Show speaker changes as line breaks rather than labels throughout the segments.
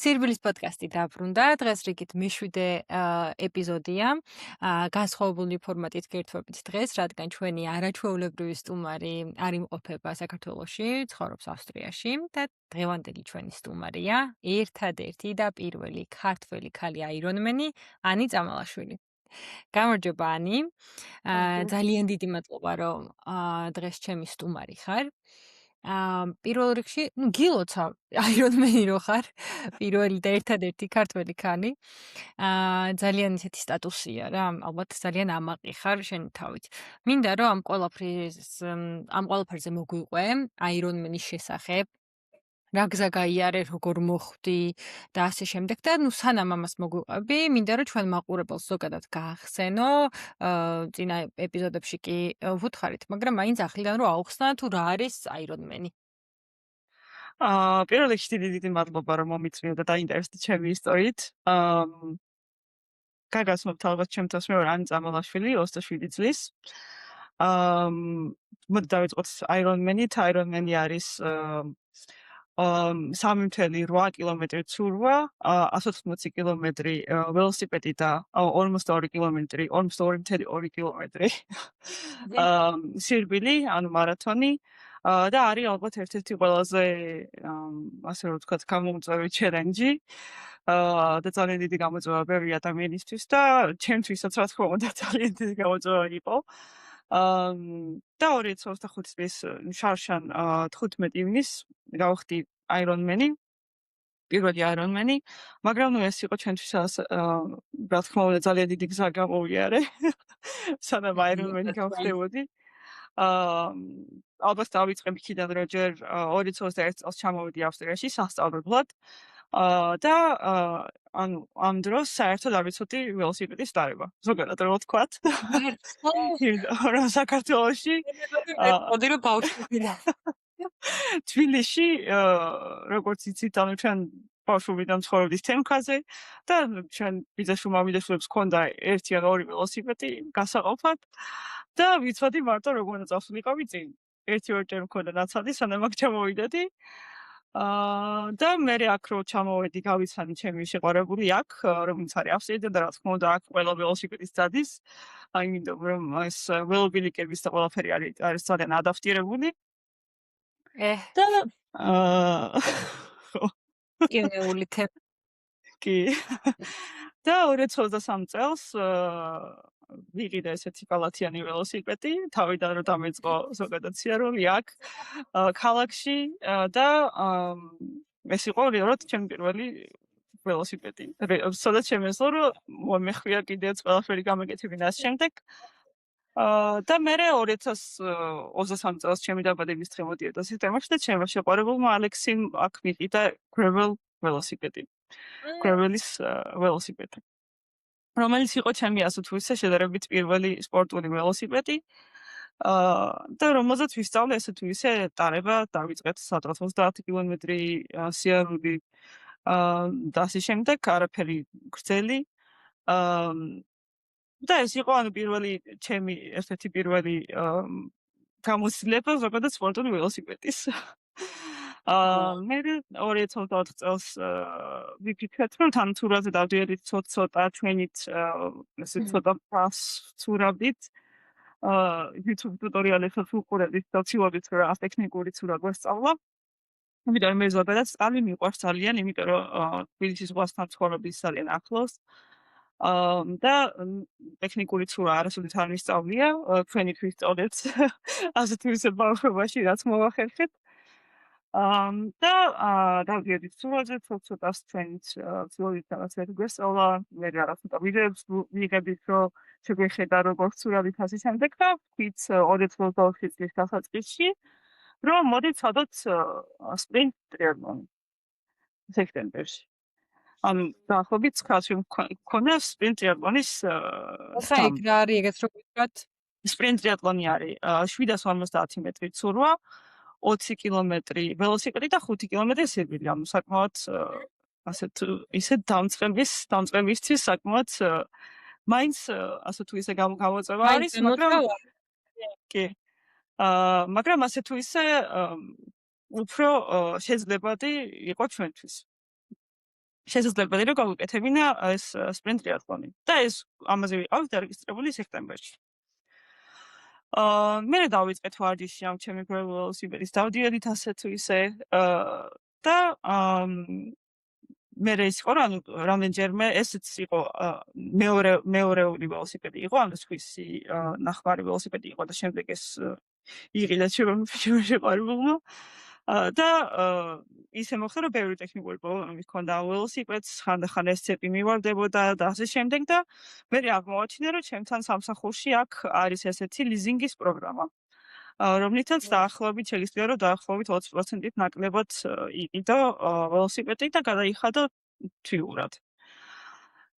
სირბილის პოდკასტი დაბრუნდა. დღეს რიგით მეშვიდე ეპიზოდია. განსხვავებული ფორმატით გერთვებით დღეს, რადგან ჩვენი არაჩვეულებრივი სტუმარი არ იმყოფება საქართველოში, ცხოვრობს ავსტრიაში და დღევანდელი ჩვენი სტუმარია ერთადერთი და პირველი ქართველი ქალი აირონმენი ანი წამალაშვილი. გამარჯობა ანი. ძალიან დიდი მადლობა რომ დღეს ჩემი სტუმარი ხარ. პირველ რიგში, გილოცავ აირონმენი რო ხარ, პირველი და ერთადერთი ქართველი ქალი. ძალიან ისეთი სტატუსია რა, ალბათ ძალიან ამაყი ხარ შენი თავით. მინდა რომ ამ ყველაფერზე მოგვიყვე, აირონმენის შესახებ. რა გზა გაიარე, როგორ მოხვდი და ასე შემდეგ და სანამ ამას მოგვიყვები, მინდა რომ ჩვენ მაყურებელს ზოგადად გაახსენო, წინა ეპიზოდებში კი ვუთხარით, მაგრამ მაინც ახლიდან რომ აუხსნა თუ რა არის აირონმენი.
პირველ რიგში დიდი მადლობა რომ მომიწვიო და დაინტერესდი ჩემი ისტორიით. გაგაცნობთ ალბათ ჩემთვის მე ვარ ანი წამალაშვილი, 27 წლის. მოდი დავიწყოთ აირონმენით. აირონმენი არის 3.8 კილომეტრი ცურვა, 180 კილომეტრი ველოსიპედი და 42 კილომეტრი, 42.2 კილომეტრი სირბილი, ანუ მარათონი. და არის ალბათ ერთ-ერთი ყველაზე ასე რომ ვთქვათ, გამომწვევი ჩელენჯი. და ძალიან დიდი გამოწვევა ბევრი ადამიანისთვის და ჩემთვისაც რა თქმა უნდა ძალიან დიდი გამოწვევა იყო. და 2025 წლის შარშან 15 ივნის გავხდი აირონმენი, პირველი აირონმენი, მაგრამ ეს იყო ჩემთვისაც რა თქმა უნდა ძალიან დიდი გზა გამოვიარე, სანამ აირონმენი გავხდებოდი. ალბათ დავიწყებ იქიდან რომ ჯერ 2021 წელს ჩამოვიდი ავსტრიაში სასწავლებლად. და ანუ ამ დროს საერთოდ არ ვიცოდი ველოსიპედის დარება. ზოგადად რა ვთქვათ. რომ საქართველოში
მოდი რომ ბავშვებიდან.
თბილისში როგორც იცით, ანუ ჩვენ ბავშვობიდან ცხოვრობდით თემქაზე და ჩვენ ბიძაშვილებს ჰქონდა ერთი ან ორი ველოსიპედი გასაყოფად და ვიცოდი მარტო როგორ უნდა წავსულიყავი წინ. ერთი-ორჯერ მქონდა ნაცადი, სანამ აქ ჩამოვიდოდი. და მე აქ რო ჩამოვედი, გავიცანი ჩემი შეყვარებული აქ, რომელიც არის ავსტრიიდან და რა თქმა უნდა აქ ყველა ველოსიპედის დადის. აიმიტომ რომ ეს ველობილიკების და ყველაფერი არის ძალიან ადაპტირებული. და
კინეული თემა.
კი. და 2023 წელს ვიყიდე ესეთი კალათიანი ველოსიპედი, თავიდან რომ დამეწყო ზოგადად სიარული აქ ქალაქში და ეს იყო რეალურად ჩემი პირველი ველოსიპედი. სადაც შემეძლო რომ მეხვია კიდეც ყველაფერი გამეკეთებინა ამ შემდეგ. და მე 2023 წელს ჩემი დაბადების დღე მოდიოდა სექტემბერში და ჩემმა შეყვარებულმა ალექსიმ აქ მიყიდა gravel ველოსიპედი. gravel-ის ველოსიპედი. რომელიც იყო ჩემი ასე თუ ისე შედარებით პირველი სპორტული ველოსიპედი. და რომელზეც ვისწავლე ესე თუ ისე ტარება, დავიწყეთ სადღაც 30 კილომეტრი სიარული და ასე შემდეგ, არაფერი გრძელი. და ეს იყო ანუ ჩემი ერთ-ერთი პირველი გამოცდილება ზოგადად სპორტული ველოსიპედის. მე 2024 წელს ვიფიქრეთ რომ თან თურაზე დავდიოდით ცოტა ჩვენით ესე ცოტა ცურავდით. YouTube ტუტორიალებსაც უყურებდით და ვცდილობდით რა ტექნიკური ცურა გვესწავლა. ამიტომ მე ზოგადად წყალი მიყვარს ძალიან, იმიტომ რომ თბილისის ზღვასთან ცხოვრობდი ძალიან ახლოს. და ტექნიკური ცურა არასოდეს არ მისწავლია, თქვენი თვითწოდეთ ასე თუ ისე ბავშვობაში რაც მოვახერხეთ. და დავდიოდით ცურაზე, ცოტას ჩვენით ვცდილობდით რაღაცა გვესწავლა, მე რაღაცა ვიდეოებს ვიღებდით, რომ შეგვეხედა როგორ ცურავდით ასე შემდეგ და ვთქვით 2024 წლის დასაწყისში, რომ მოდით ვცადოთ სპრინტ ტრიატლონი სექტემბერში. ანუ დაახლოებით 9-ში მქონდა სპრინტ ტრიატლონის
ხა იქ რა არის ეგეც რო ვთქვათ?
სპრინტ ტრიატლონი არის 750 მეტრი ცურვა, 20 კილომეტრი ველოსიპედი და 5 კილომეტრი სირბილი. ანუ საკმაოდ ისე დამწყებისთვის საკმაოდ მაინც ასე თუ ისე გამოწვევა არის, მაგრამ კი. მაგრამ ასე თუ ისე უფრო შეძლებადი იყო ჩვენთვის. შესაძლებელია რომ გავუკეთებინა ეს სპრინტ ტრიატლონი. და ეს ამაზე ვიყავით დარეგისტრირებული სექტემბერში. მე დავიწყეთ ვარჯიში ამ ჩემი პირველი ველოსიპედის დავდიოდით ასე თუ ისე და მე ის იყო რა რამდენჯერმე ესეც იყო მეორეული ველოსიპედი იყო ანუ სხვისი ნახევარი ველოსიპედი იყო და შემდეგ ეს იყიდა შეყარებულმა და ისე მოხდა რომ ბევრი ტექნიკური პრობლემა მქონდა ველოსიპედს ხანდახან ეს ცეპი მივარდებოდა და ასე შემდეგ და მე აღმოაჩინე რომ ჩემთან სამსახურში აქ არის ესეთი ლიზინგის პროგრამა რომლითაც დაახლოებით შეგიძლია რომ დაახლოებით 20%-ით ნაკლებად იყიდო ველოსიპედი და გადაიხადო თვიურად.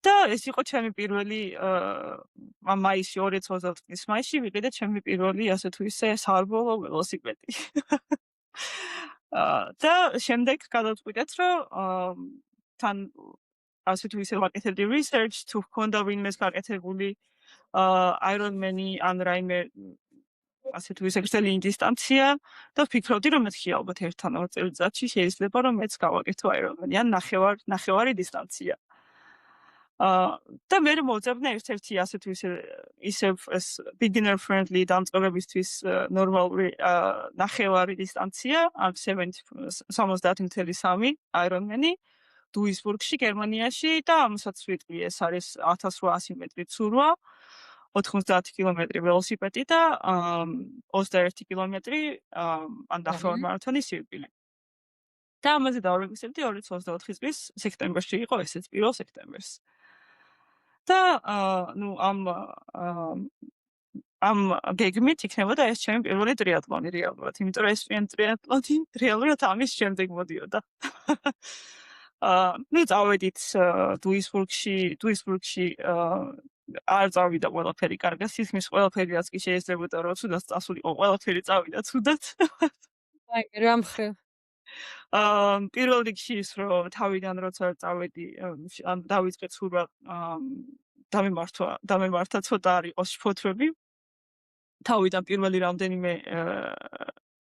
და ეს იყო ჩემი პირველი მაისში 2024 წლის მაისში ვიყიდე ჩემი პირველი ასე თუ ისე საარბოლო ველოსიპედი. და შემდეგ გადავწყვიტეთ რომ თან ასე თუ ისე ვაკეთებდი research თუ ჰქონდა ვინმეს გაკეთებული Ironman-ი ან რაიმე ასე თუ ისე გრძელი დისტანცია და ვფიქრობდი რომ მეთქი ალბათ ერთ ან ორ წელიწადში შეიძლება რომ მეც გავაკეთო Ironman-ი ან ნახევარი დისტანცია. და მე მოვწებნა ერთ-ერთი ასე თუ ისე ეს beginner friendly დამწყებებისთვის ნორმალური ნახევარი დისტანცია ან 70.3 Ironman-ი დუისბურგში გერმანიაში და ამასაც ვიტყვი ეს არის 1800 მეტრი ცურვა 90 კილომეტრი ველოსიპედი და 21 კილომეტრი ან ნახევარ მარათონი სირბილი. და ამაზე დავრეგისტრირდი 2024 წლის სექტემბერში იყო ესეც 1 სექტემბერს. და ნუ ამ გეგმით იქნებოდა ეს ჩემი პირველი ტრიატლონი რეალურად, იმიტომ რომ ეს ტრიატლონი რეალურად ამის შემდეგ მოდიოდა. ნუ წავედით დუისბურგში არ წავიდა ყველაფერი კარგად, თითქმის ყველაფერი რაც კი შეიძლებოდა რომ თუდად წასულიყო, ყველაფერი წავიდა თუდად.
აი, რა მხრივ?
პირველ რიგში ის რომ თავიდან როცა წავედი, ან დავიწყე ცურვა, დამემართა ცოტა არ იყოს შფოთვები. თავიდან პირველი რამდენიმე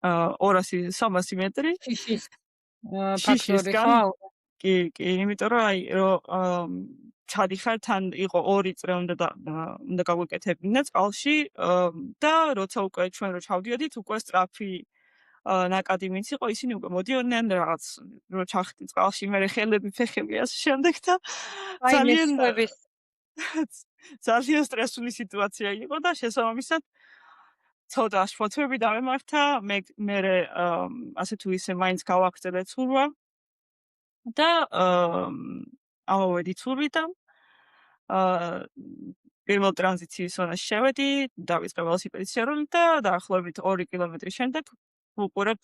200-300 მეტრი.
შიშის ფაქტორი ხო?
კი, იმიტომ რომ აი რომ ჩადიხარ თან იყო 2 წრე უნდა გაგვეკეთებინა წყალში და როცა უკვე ჩვენ რო ჩავდიოდით უკვე სწრაფი ნაკადი ვინც იყო ისინი უკვე მოდიოდნენ რაღაც რო ჩახტი წყალში მე ხელები ფეხები ასე შემდეგ და ძალიან სტრესული სიტუაცია იყო და შესაბამისად ცოტა შფოთვები დავემართა მე ასე თუ ისე მაინც გავაგრძელე ცურვა და ავედი ცურვიდან პირველ ტრანზიციის ზონაში შევედი, დავიწყე ველოსიპედის შერულით და დაახლოებით 2 კილომეტრის შემდეგ ვუყურებ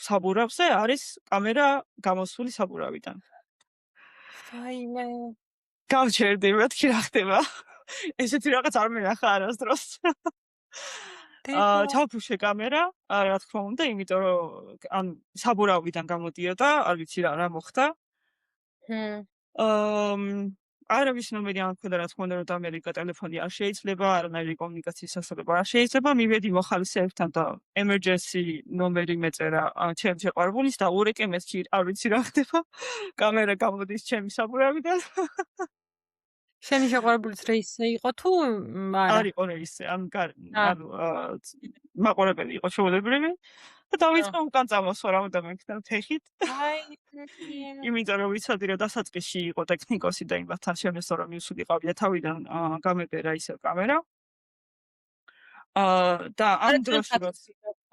საბურავზე არის კამერა გამოსული საბურავიდან.
ვაიმე.
გავჩერდი, მეთქი რა ხდება. ესეთი რაღაც არ მენახა არასდროს. ჩავფუშე კამერა, რა თქმა უნდა, იმიტომ რომ ან საბურავიდან გამოდიოდა, არ ვიცი რა მოხდა. არავის ნომერი არ მქონდა, რა თქმა უნდა, რომ ამერიკა ტელეფონი არ შეიძლება, არანაირი კომუნიკაციის სასწრაფო არ შეიძლება. მივედი მოხალისეებთან და emergency ნომერი მეწერა ჩემს შეყვარებულის და ურეკე მეთქი არ ვიცი რა ხდება. კამერა გამოდის ჩემი საბურავიდან.
შენი შეყვარებულის რეისზე იყო თუ არა?
არ იყო რეისზე, ანუ მაყურებელი იყო შეულებრივი და დავიწყე უკან წამოსვა რა უნდა მეკითხა ფეხით.
აი,
იმიტომ რომ ვიცოდი რომ დასაწყისში იყო ტექნიკოსი და იმასთან შემესწრო რომ მივსულიყავი და თავიდან გამებერა ისევ კამერა. და ამ დროს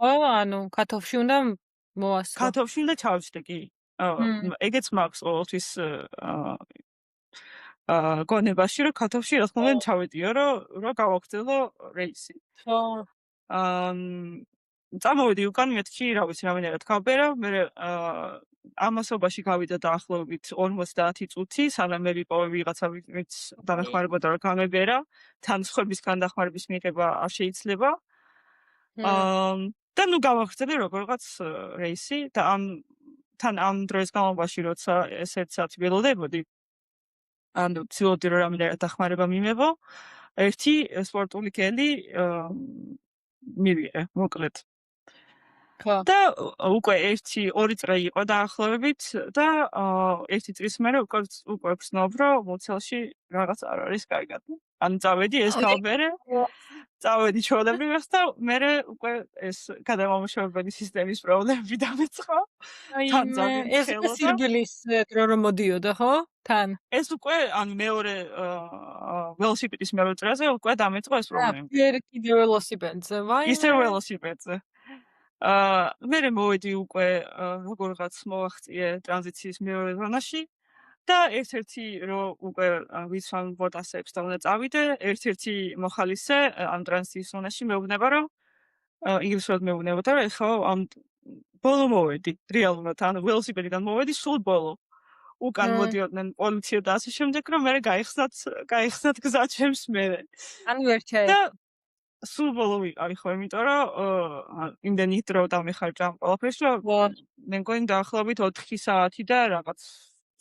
ხო, ანუ ქათოვში უნდა მოასწრო.
ქათოვში უნდა ჩავშდე კი. ეგეც მაქვს ყოველთვის გონებაში რომ ქათოვში რა თქმა უნდა ჩავედიო რომ გავაგრძელო რეისი.
ხო.
წამოვედი უკან მეთქი რა ვიცი რამდენად გავბერა მე ამასობაში გავიდა დაახლოებით 50 წუთი სანამ მე ვიპოვე ვიღაცა ვინც დახმარებოდა რომ გამებერა თან სხვების განდახმარების მიღება არ შეიძლება და ნუ გავაგრძელე როგორღაც რეისი და ამ დროის განმავლობაში როცა ეს 1 საათი ველოდებოდი ანუ ცდილობდი რომ რამდენად დახმარება მიმევო ერთი სპორტული გელი მივიღე მოკლედ
ხო.
და უკვე 1-2 წრე იყო დაახლოებით და 1 წრის მერე უკვე ვცნობ, რომ მუცელში რაღაც არ არის კარგად. ანუ წავედი ეს გავბერე, წავედი ჩვეულებრივად და მერე უკვე ეს გადამამუშავებელი სისტემის პრობლემები დამეწყო. თან
აიმე,
ძალიან
ეს უკვე
ცხელოდა.
სირბილის დრო რომ მოდიოდა, ხო? თან.
ეს უკვე ანუ მეორე ველოსიპედის მეორე წრეზე უკვე დამეწყო ეს პრობლემა.
ფერ კიდე ველოსიპედზე,
ისე
ვაიმე.
ველოსიპედზე. მერე მოვედი უკვე როგორღაც მოვახციე ტრანზიციის მეორე ზონაში და ერთ-ერთი რომ უკვე ვიცვამ ბოტასებს და უნდა წავიდე, ერთ-ერთი მოხალისე ამ ტრანზიციის ზონაში მეუბნება რომ ინგლისურად მეუბნებოდა რომ ეხლა ამ ბოლო მოვედი რეალურად ანუ ველოსიპედიდან მოვედი სულ ბოლო. უკან მოდიოდნენ პოლიცია და ასე შემდეგ რომ მერე გაიხსნათ გზა ჩემს მერე.
ანუ ვერ ჩაე.
და სულ ბოლო ვიყავი ხო, იმიტომ რომ იმდენი დრო დამეხარჯა ამ ყველაფერს, რომ მე მგონი დაახლოებით 4 საათი და რაღაც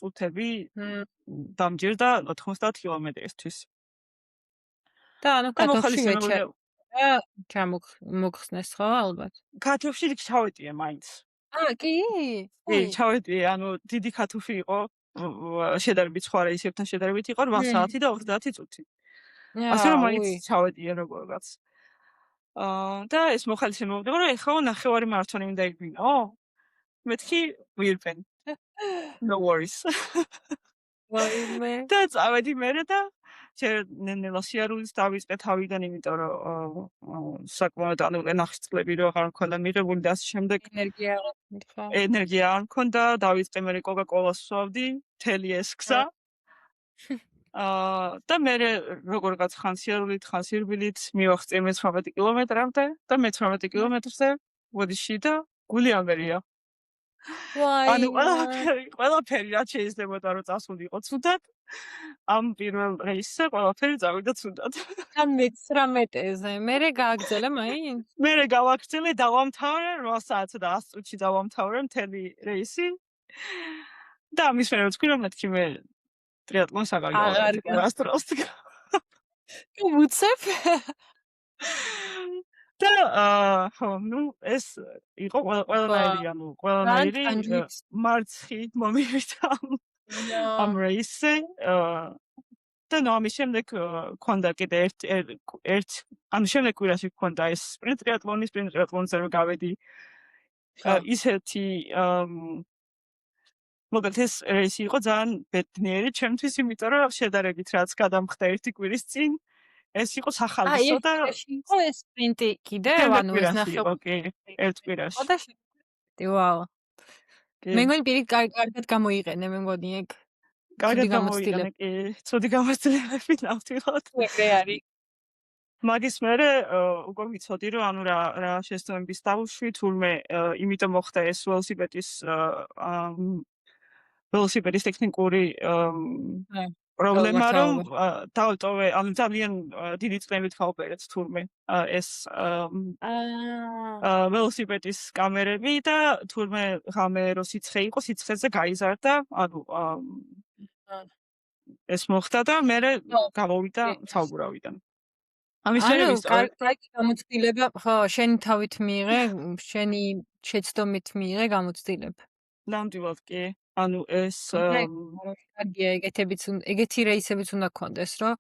წუთები დამჯერდა 90 კილომეტრისთვის.
და ანუ კათოვში ვეჩერდა და ჩამოგხსნეს ხო ალბათ?
კათოვში ჩავედიე მაინც.
კი?
კი, ჩავედიე, ანუ დიდი კათოვი იყო, შედარებით სხვა რეისებთან შედარებით იყო 8 საათი და 30 წუთი. ასე რომ მაინც ჩავედიე როგორღაც. და ეს მოხალისე მოვიდა რომ ეხლა ნახევარი მარათონი უნდა იგვინო? მეთქი ვირფენ. No worries.
ვაიმე.
და წავედი მერე და ჯერ ნელა სიარულის დავიწყე თავიდან, იმიტომ რომ საკმაოდ ანუ ნახსწლები რო აღარ მქონდა მიღებული და ასე შემდეგ. ენერგია არ მქონდა, დავიწყე მერე კოკა-კოლას ვსვავდი, მთელი ეს გზა. და მერე როგორღაც ხან სიარულით, ხან სირბილით მივახცე 18 კილომეტრამდე და 18 კილომეტრზე ვოდიში და გული ამერია. ანუ ყველაფერი რაც შეიძლებოდა რომ წასულიყო ცუდად, ამ პირველ რეისზე ყველაფერი წავიდა ცუდად.
19-ზე მერე გააგრძელე მაინც?
მერე გავაგრძელე, დავამთავრე 8 საათსა და 100 წუთში დავამთავრე მთელი რეისი. და ამის მერე ვთქვი რომ მეთქი მე ტრიატლონს აღარ გავაკეთებ ასტრალს.
უცებ?
და ხო, ნუ ეს იყო ყველანაირი, ანუ ყველანაირი მარცხი მომივიდა ამ რეისზე. და ნუ ამის შემდეგ ქონდა კიდე ერთ ანუ შემდეგ კვირაში ქონდა ეს სპრინტ ტრიატლონზე რომ გავედი. ისეთი მოკლედ ეს რეისი იყო ძალიან ბედნიერი ჩემთვის, იმიტომ რომ შედარებით რაც გადამხდა ერთი კვირის წინ, ეს იყო სახალისო და
იყო ეს სპრინტი კიდე, ანუ ეს ნახევარი
ერთ კვირაში.
ვაუ. მე მგონი პირი კარგად გამოიყენე, მე მგონი ეგ.
კარგად გამოიყენე, კი, ცუდი გამოცდილებები ნავთილად.
ეგრე არის.
მაგის მერე უკვე ვიცოდი რომ ანუ რა შეცდომების დავუშვი, თურმე იმიტომ მოხდა ეს ველოსიპედის ტექნიკური პრობლემა რომ დავტოვე, ანუ ძალიან დიდი წნევით გავბერეთ თურმე ეს ველოსიპედის კამერები და თურმე ღამე რო სიცხე იყო, სიცხეზე გაიზარდა, ანუ ეს მოხდა და მერე გამოვიდა საუბრავიდან. ამის მერე
კარგი გამოცდილება, ხო, შენი თავით მიიღე, შენი შეცდომით მიიღე გამოცდილება.
ნამდვილად კი. ანუ ეს
კარგია ეგეთი რეისებიც უნდა გქონდეს, რომ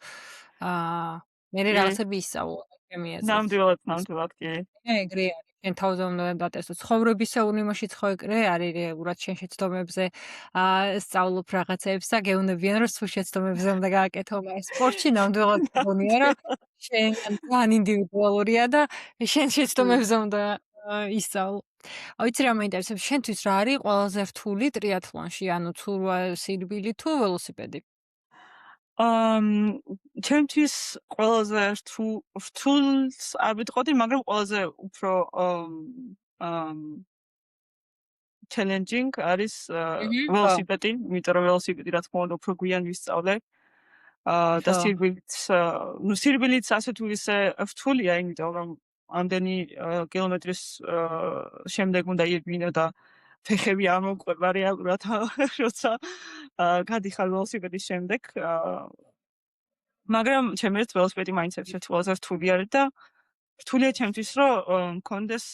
მე რაღაცები ისწავლო ჩემი აზრით.
ნამდვილად კი.
ეგრე არის. შენ თავზე უნდა დატესტო. ცხოვრებისეულ იმაშიც ხო ეგრე არის რეალურად შენ შეცდომებზე სწავლობ რაღაცებს და გეუბნებიან რომ სულ შეცდომებზე უნდა გააკეთო. სპორტში ნამდვილად გონია რომ შენ ძალიან ინდივიდუალურია და შენ შეცდომებზე უნდა ისწავლო. ვიცი რა მაინტერესებს, შენთვის რა არის ყველაზე რთული ტრიათლონში, ანუ ცურვა, სირბილი თუ ველოსიპედი?
ჩემთვის ყველაზე რთულს არ ვიტყოდი, მაგრამ ყველაზე უფრო challenging არის ველოსიპედი, იმიტომ რომ ველოსიპედი რა თქმა უნდა უფრო გვიან ვისწავლე. და სირბილიც ასე თუ ისე რთულია, იმიტომ რომ ამდენი კილომეტრის შემდეგ უნდა იყვინო და ფეხები არ მოყვება რეალურად, როცა გადიხარ ველოსიპედის შემდეგ. მაგრამ ჩემთვის ველოსიპედი მაინც ერთ-ერთი ყველაზე რთული არის და რთულია ჩემთვის, რომ მქონდეს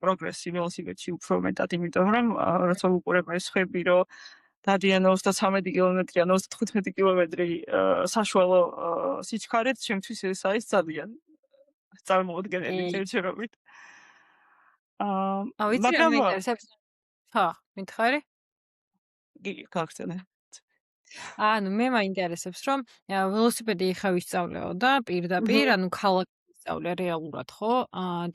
პროგრესი ველოსიპედში უფრო მეტად, იმიტომ რომ როცა ვუყურებ ეს ხები, რომ დადიან 33 კილომეტრი ან 35 კილომეტრი საშუალო სიჩქარით, ჩემთვის ეს არის ძალიან წარმოუდგენელი
კი.
ჯერჯერობით. აა,
ვიცი რა
მაგრამ
მაინტერესებს? ხო, მითხარი?
კი, გაგცანე.
ანუ მე მაინტერესებს, რომ ველოსიპედი ხა ვისწავლეო და
Mhm.
პირდაპირ, ანუ ქალაქში ვისწავლე რეალურად, ხო?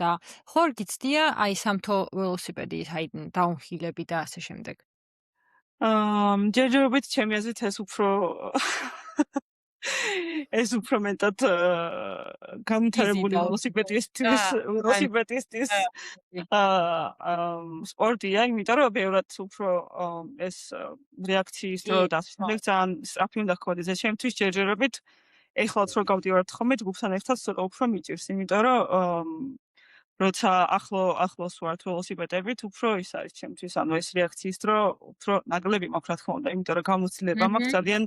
და ხო გიცდია აი სამთო ველოსიპედი, აი დაუნჰილები და ასე შემდეგ.
ჯერჯერობით ჩემი აზრით ეს უფრო ეს უფრო მეტად განვითარებული
ფიზიკალ და აი
ველოსიპედისტის
და კი.
სპორტია, იმიტომ რომ ბევრად უფრო ეს რეაქციის
კი,
დრო და ასე
ხო.
შემდეგ ძალიან სწრაფი უნდა გქონდეს. ეს ჩემთვის ჯერჯერობით ეხლაც რო გავდივართ ხოლმე ჯგუფთან ერთად ცოტა უფრო მიჭირს, იმიტომ რომ როცა ახლოს ვართ ველოსიპედებით, უფრო ის არის ჩემთვის, ანუ ეს რეაქციის დრო უფრო ნაკლები მაქვს, რა თქმა უნდა, იმიტომ რომ გამოცდილება მაქვს
Mhm.
ძალიან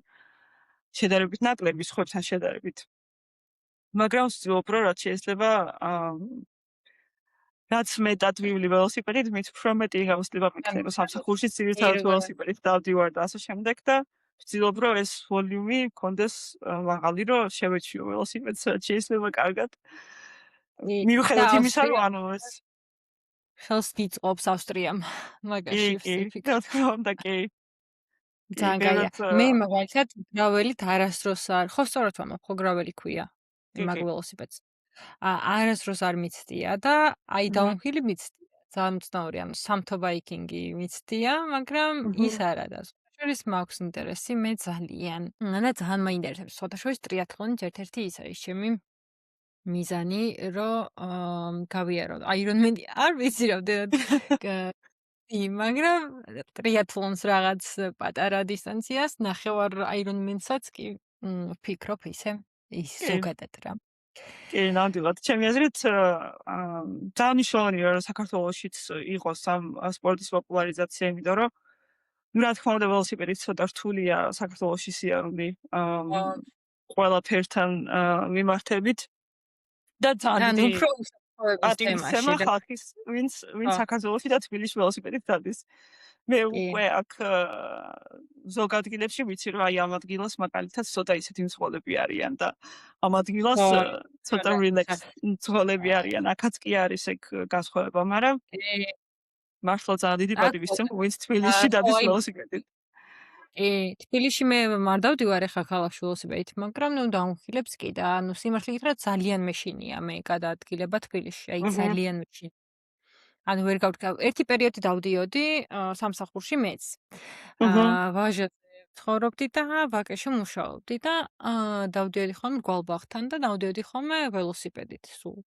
შედარებით ნაკლები სხვებთან შედარებით. მაგრამ ვცდილობ, რომ რაც შეიძლება რაც მეტად ვივლი ველოსიპედით, მით უფრო მეტი გამოცდილება მექნება სამსახურში, ძირითადად
ერთგვარად
ველოსიპედით დავდივარ და ასე შემდეგ და ვცდილობ, რომ ეს ვოლიუმი მქონდეს მაღალი, რომ შევეჩიო ველოსიპედს, რაც შეიძლება კარგად.
კი და
მიუხედავად იმისა, რომ
ავსტრია
ანუ ეს
ხელს გიწყობს ავსტრიამ
კი,
მაგაში
კი,
ვსიფიქრე.
რა თქმა უნდა, კი. კი,
ძალიან კაია.
ბევრად
მე მაგალითად გრაველით არასდროს არ ხო სწორად ვამბობ, ხო გრაველი ქვია
კი,
მაგ
კი.
ველოსიპედს. არასდროს არ მიცდია და აი
აჰა,
დაუნჰილი მიცდია. ძალიან მცნაური, ანუ სამთო ბაიკინგი მიცდია, მაგრამ
აჰა,
ის არა და შორის მაქვს ინტერესი, მე ძალიან და ძალიან მაინტერესებს. სხვადასხვა ტრიათლონი ერთ-ერთი ის არის ჩემი მიზანი, რომ გავიარო აირონმენი არ ვიცი რამდენად მაგრამ ტრიათლონს რაღაც პატარა დისტანციას, ნახევარ აირონმენსაც კი ვფიქრობ ისე ის
კი.
ზოგადად რა.
კი, ნამდვილად. ჩემი აზრით, ძალიან მნიშვნელოვანია, რომ საქართველოშიც იყოს ამ სპორტის პოპულარიზაცია, იმიტომ რომ, ну, რა თქმა უნდა, ველოსიპედით ცოტა რთულია საქართველოში სიარული, ყველაფერთან მიმართებით და ძალიან
ან
დიდი
უფრო უსაფრთხოების თემაში
პატივისცემა
რა.
ხალხის, ვინც
ხო,
საქართველოში და თბილისში ველოსიპედით დადის. მე
კი.
უკვე აქ ზოგ ადგილებში ვიცი, რომ აი ამ ადგილას მაგალითად ცოტა ისეთი მძღოლები არიან და ამ ადგილას
ხო,
ცოტა relax მძღოლები არიან. აქაც კი არის ეგ განსხვავება, მაგრამ
კი.
მართლა ძალიან დიდი
აქ
პატივისცემა, ვინც თბილისში
ხო,
დადის
აი
ველოსიპედით.
კი, თბილისში მე არ დავდივარ ახლა ქალაქში ველოსიპედით, მაგრამ ნუ დაუნხილებს კი და ანუ სიმართლე გითხრათ ძალიან მეშინია მე გადაადგილება თბილისში, აი
აჰა,
ძალიან მეშინია. ანუ ვერ გავდგა ერთი პერიოდი დავდიოდი სამსახურში მეც.
აჰა,
ვაჟებზე ცხოვრობდი და ვაკეში მუშაობდი და დავდიოდი ხოლმე გვალბაღთან და დავდიოდი ხოლმე ველოსიპედით სულ.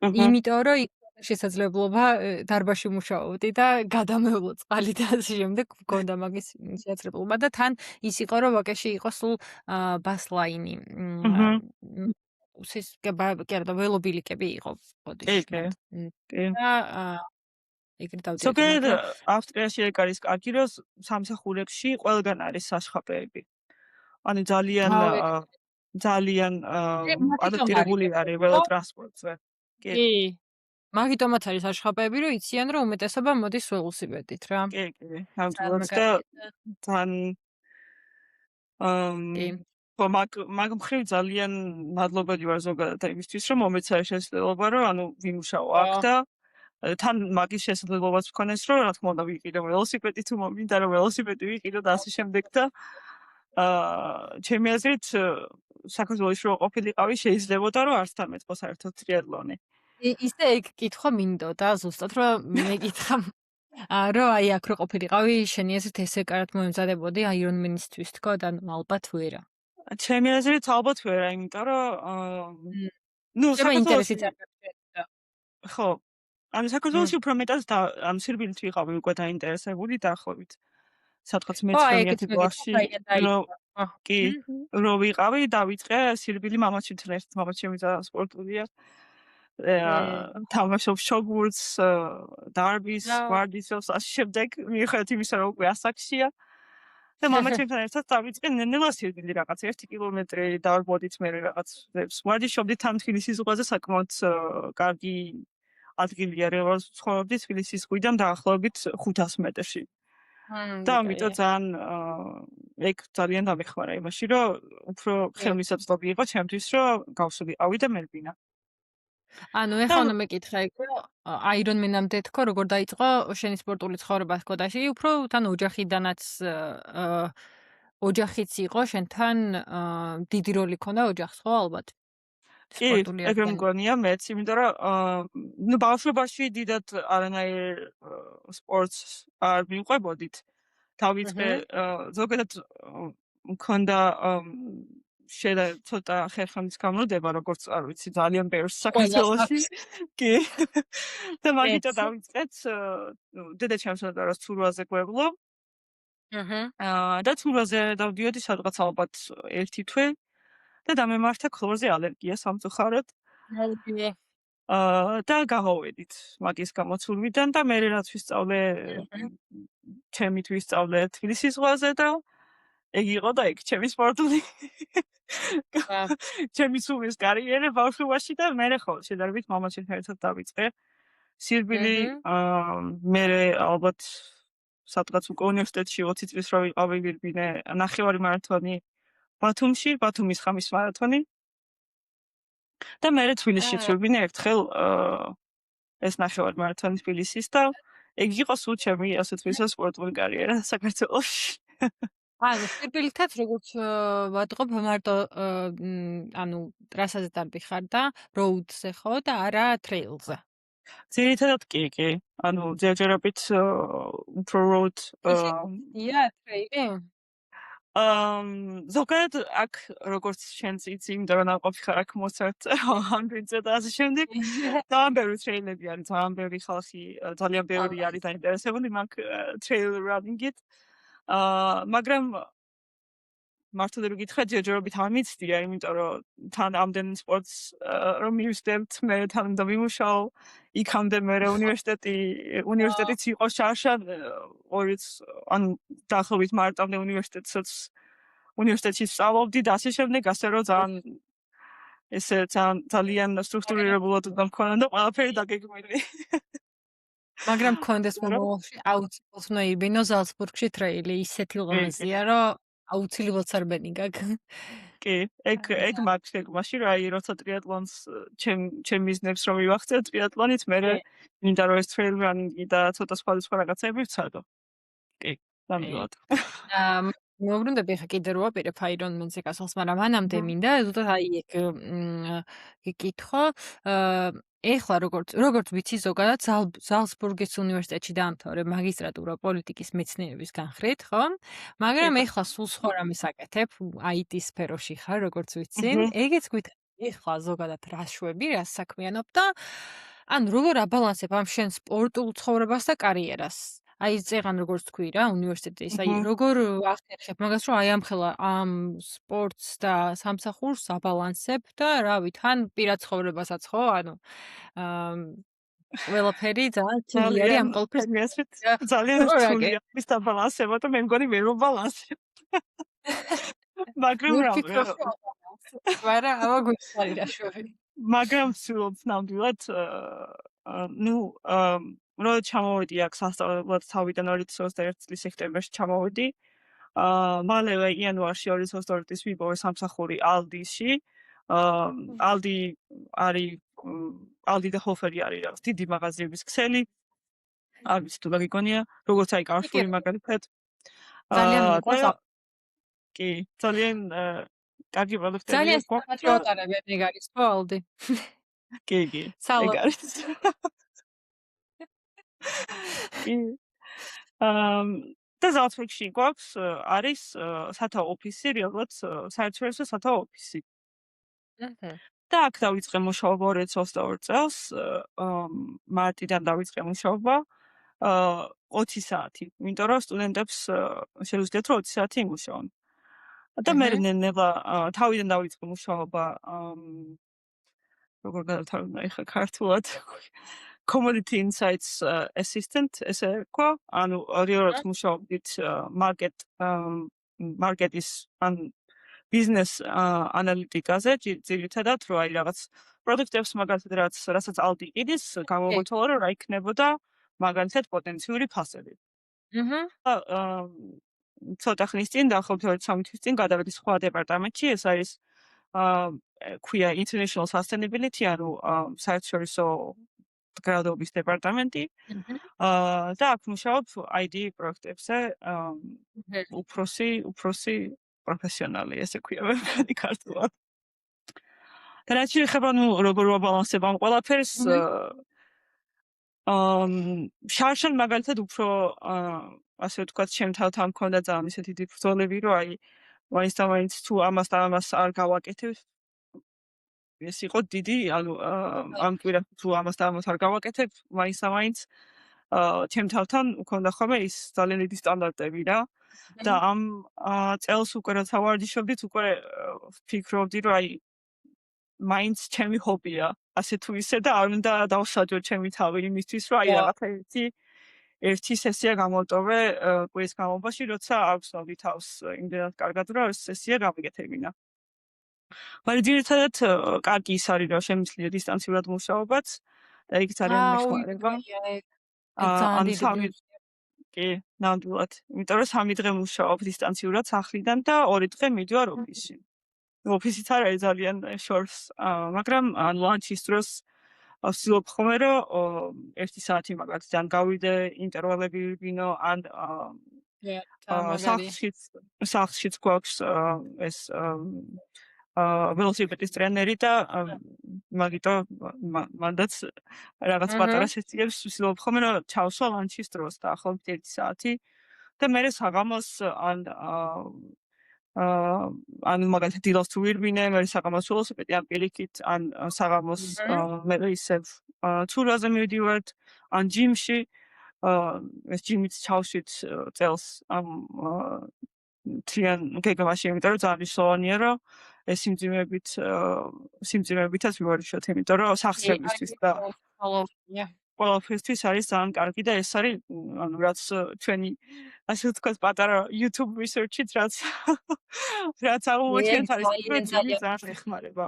აჰა,
იმიტომ რომ იქ შესაძლებლობა დარბაზში მუშაობდი და გადამეულო წყალი და ასე შემდეგ მქონდა მაგის შესაძლებლობა და თან ის იყო რომ ვაკეში იყო სულ ბასლაინი
აჰა,
უსის კი არა და ველობილიკები იყო
კი, კი,
ბოდიში
კი.
და ეგრე დავდიოდი,
ზოგადად
მაგრამ
ავსტრიაში ეგ არის კარგი, რომ სამსახურებში ყველგან არის საშხაპეები. ანუ ძალიან
ავე
ძალიან
მაგიტომ არის
ადაპტირებული
ეგრე,
არის
ხო?
ველოტრანსპორტზე. კი,
კი. მაგიტომაც არის საშხაპეები, რომ იციან, რომ უმეტესობა მოდის ველოსიპედით რა.
კი, კი,
ძალიან
ნამდვილად და
მაგარია და
თან
კი.
ხო მაგ მხრივ ძალიან მადლობელი ვარ ზოგადად იმისთვის, რომ მომეცა შესაძლებლობა, რომ ანუ ვიმუშაო აქ
ხო.
და თან მაგის შესაძლებლობაც მქონეს, რომ რა თქმა უნდა ვიყიდო ველოსიპედი თუ მომინდა რომ ველოსიპედი ვიყიდო და ასე შემდეგ და ჩემი აზრით საქართველოში რო ყოფილიყავი შეიძლებოდა რომ არც თან მეწყო საერთოდ ტრიატლონი.
ისე ეგ კითხვა მინდოდა ზუსტად, რომ მეკითხა რომ აი აქ რო ყოფილიყავი, შენი აზრით ესე კარგად მოემზადებოდი აირონმენისთვის თქო და ალბათ ვერა.
ჩემი აზრით ალბათ ვერა, იმიტომ რომ
მმ.
ნუ
შენ
საქართველოში
ინტერესიც არ გაჩნდა.
ხო. ანუ
მმ.
საქართველოში უფრო მეტად ამ სირბილით ვიყავი უკვე დაინტერესებული დაახლოებით. სადღაც
ხო, აი ეგეც
მე-18
მეკითხა,
კლასში
საიდან
რომ
დაიწყო. ხო.
კი,
მჰმ.
რო ვიყავი, დავიწყე სირბილი მამაჩემთან ერთად, მამაჩემი ძალიან სპორტულია. თამაშობს შოგურთს, დარბის,
და
ვარდისობს, ასე შემდეგ, მიუხედავად იმისა, რომ უკვე ასაკშია. და მამაჩემთან ერთად დავიწყე ნელა სირბილი რაღაც 1 კილომეტრი დავარბოდით მე რაღაც ვარჯიშობდით თან თბილისის ზღვაზე საკმაოდ კარგი ადგილია რეალურად ცხოვრობდი თბილისის ზღვიდან დაახლოებით 500 მეტრში. და ამიტომ ძალიან ეგ ძალიან დამეხმარა იმაში, რომ უფრო ხელმისაწვდომი იყო ჩემთვის, რომ გავსულიყავი და მერბინა.
ანუ ეხლა უნდა მეკითხა იქ, რომ აირონმენამდე თქო, როგორ დაიწყო შენი სპორტული ცხოვრება სკოდაში, უფრო თან ოჯახიდანაც ოჯახიც იყო შენთან დიდი როლი ქონდა ოჯახს, ხო ალბათ?
კი, ეგრე მგონია მეც, იმიტომ რომ ნუ ბავშვობაში დიდად არანაირ სპორტს არ მიყვებოდით. დავიწყე ზოგადად მქონდა შედა ცოტა ხერხემლის გამროდება, როგორც არ ვიცი, ძალიან ბევრს საქართველოში. კი. და მაგიტო დავიწყეთ, დედაჩემს რა ცურვაზე გვევლო. და ცურვაზე დავდიოდი სადღაც ალბათ 1 თვე. და დამემართა ქლორზე ალერგია სამწუხაროდ. და გავავედით მაგის გამოცურვიდან და მე რაც ვისწავლე ჩემი ვისწავლე თბილისის ზღვაზე და ეგ იყო და ეგ ჩემი სპორტული ჩემი სულის კარიერა ბავშვობაში და მე ხო შედარებით მამაჩემთან ერთად დავიწყე სირბილი მე ალბათ სადღაც უკვე უნივერსიტეტში 20 წლის რო ვიყავი ვირბინე ნახევარი მარათონი ბათუმში ბათუმის ხამის მარათონი და მე თბილისში ვირბინე ერთხელ ეს ნახევარი მარათონი თბილისის და ეგ იყო სულ ჩემი ასე თვითონ სპორტული კარიერა საქართველოში.
ანუ სირბილითაც როგორც ვატყობ მარტო ანუ ტრასაზე დაბიხარ და როუდზე ხო და არა ტრეილზე.
ძირითადად კი. ანუ ჯერჯერობით უფრო როუდ
ია ტრეილი?
ზოგადად აქ როგორც შენც იცი, იმიტომ რომ ნაყოფი ხარ აქ მოცარტ ამბიძე და ასე შემდეგ. ძალიან ბევრი ტრეილები არის, ძალიან ბევრი ხალხი, ძალიან ბევრი არის დაინტერესებული მაგ ტრეილ რანინგით. მაგრამ მართლა რომ გითხრათ, ჯერჯერობით არ მიცდია, იმიტომ რომ თან ამდენ სპორტს რომ მივსდებთ, მე თან უნდა ვიმუშაო, იქამდე მე უნივერსიტეტიც იყო შარშან, ანუ დაახლოებით მარტამდე უნივერსიტეტში სწავლობდი და ასე შემდეგ, ასე რომ ძალიან ესე ძალიან სტრუქტურირებულად უნდა მქონოდა და ყველაფერი დაგეგმილი.
მაგრამ მქონდეს მომავალში აუცილებლად უნდა იბინო ზალცბურგში ტრეილი, ისეთი ლომეზია, რომ აუცილებლად სარბენი გაქვს.
კი, ეგ მაქვს ეგმაში, რა აი როცა ტრიატლონს ჩემ მიზნებს რომ მივახცე ტრიატლონით, მე მინდა რომ ეს ტრეილ რანინგი და ცოტა სხვა რაღაცები ვცადო. კი, ნამდვილად.
მოვბრუნდები ხა კიდე რო ვაპირებ აირონმენზე გასულს, მაგრამ მანამდე მინდა ზუსტად აი ეგ გიკითხო, ეხლა როგორც ვიცი ზოგადად ზალცბურგის უნივერსიტეტში დაამთავრე მაგისტრატურა პოლიტიკის მეცნიერების განხრით, ხო? მაგრამ ეხლა სულ სხვა რამეს აკეთებ, IT სფეროში ხარ, როგორც ვიცი. ეგეც გვითხრა ეხლა ზოგადად რა შვები, რა საქმიანობ და ანუ როგორ აბალანსებ ამ შენ სპორტულ ცხოვრებას და კარიერას? აი წეღან როგორც თქვი რა უნივერსიტეტის, აი როგორ ახერხებ მაგას, რომ აი ამხელა ამ სპორტს და სამსახურს აბალანსებ და რავი, თან პირად ცხოვრებასაც ხო, ანუ ყველაფერი ძალიან ძლიერი ამ ყველაფერს
მიასვით ძალიან რთულია ის დაბალანსება და მე მგონი ვერ ვაბალანსებ. მაგრამ
არა გვიხარი რა შვები.
მაგრამ ვცდილობ ნამდვილად ნუ რო ჩამოვედი აქ სასწავლებლად თავიდან 2021 წლის სექტემბერში ჩამოვედი. მალევე იანვარში 2022 წლის ვიპოვე სამსახური ალდიში. ალდი არის ალდი და ჰოფერი არის დიდი მაღაზიების ქსელი. არ ვიცი თუ გაგიგონია, როგორც აი კარფური მაგალითად.
ძალიან მიყვარს.
კი, ძალიან კარგი პროდუქტები
ძალიან პატრიოტარები ეგ არის ხო ალდი?
კი. ეგ არის. კი. და ზალცბურგში გვაქვს არის სათაო ოფისი, რეალურად საერთაშორისო სათაო ოფისი. და აქ დავიწყე მუშაობა 2022 წელს, მარტიდან დავიწყე მუშაობა 20 საათი, იმიტომ რომ სტუდენტებს შეუძლიათ რომ 20 საათი იმუშაონ. და მე ნელა თავიდან დავიწყე მუშაობა როგორ გადავთვალე ხა ქართულად commodity insights assistant ესე ვქვა. ანუ რეალურად მუშაობდით მარკეტის ან ბიზნეს ანალიტიკაზე, ძირითადად რო აი რაღაც პროდუქტებს მაგალითად რასაც ალდი ყიდის, გამოვთვალა რომ რა იქნებოდა მაგალითად პოტენციური ფასები.
აჰა.
ცოტა ხნის წინ დაახლოებით 3 თვის წინ გადავედი სხვა დეპარტამენტში, ეს არის ქვია International Sustainability, ანუ საერთაშორისო გრადობის დეპარტამენტი. და აქ მუშაობ ID პროექტებზე, უფროსი პროფესიონალი, ესე ქვია ვერაფერი ქართულად. და რაც შეეხება როგორ ვაბალანსებ ამ ყველაფერს, შარშან მაგალითად უფრო ასე ვთქვათ, ჩემ თავთან მქონდა ძალიან ისეთი დიდი ბრძოლები, რომ აი მაინც თუ ამას არ გავაკეთებ, ეს იყო დიდი, ანუ ამ კვირას თუ ამას არ გავაკეთებ, მაინც ჩემ თავთან მქონდა ხოლმე ის ძალიან დიდი სტანდარტები რა. და ამ წელს უკვე რაც ავარჯიშობდით, უკვე ვფიქრობდი, რომ აი მაინც ჩემი ჰობია, ასე თუ ისე და არ უნდა დავსაჯო ჩემი თავი იმისთვის, რომ აი რაღაცა ერთი სესია გამოვტოვე კვირის განმავლობაში, როცა აგვსვავდი თავს იმდენად კარგად, რომ ეს სესია გავიგეთებინა. მაგრამ ძირითადად კარგი ის არის, რომ შემიძლია დისტანციურად მუშაობაც და იქ ძალიან მეხმარება. ან სამი კი, ნამდვილად. იმიტომ რომ 3 დღე მუშაობ დისტანციურად სახლიდან და 2 დღე მივდივარ ოფისში. ოფისიც არ არის ძალიან შორს, მაგრამ ან ლანჩის დროს ვცდილობ ხოლმე რომ 1 საათი მაგალითად ან გავიდე ინტერვალები ვიბინო, ან სახლშიც გვაქვს ეს ველოსიპედის ტრენერი და მაგიტომ მანდაც რაღაც პატარა სესიებს ვცდილობ ხოლმე რომ ჩავსვა ლანჩის დროს დაახლოებით 1 საათი და მე საღამოს ან მაგალითად დილას თუ ვირბინე, მე საღამოს ველოსიპედი ან პირიქით, ან საღამოს მე ისევ თურაზე მივდივართ, ან ჯიმში, ეს ჯიმიც ჩავშვით წელს ამ თრიან გეგმაში, იმიტომ რომ ძალიან მნიშვნელოვანია, რომ ეს სიმძიმეებითაც ვივარჯიშოთ, იმიტომ რომ სახსრებისთვის და ყველაფერთვის არის ძალიან კარგი და ეს არის, ანუ რაც ჩვენი ასე ვთქვათ, პატარა YouTube research-ით რაც აღმოჩენთ არის, რომ ძალიან ეხმარება.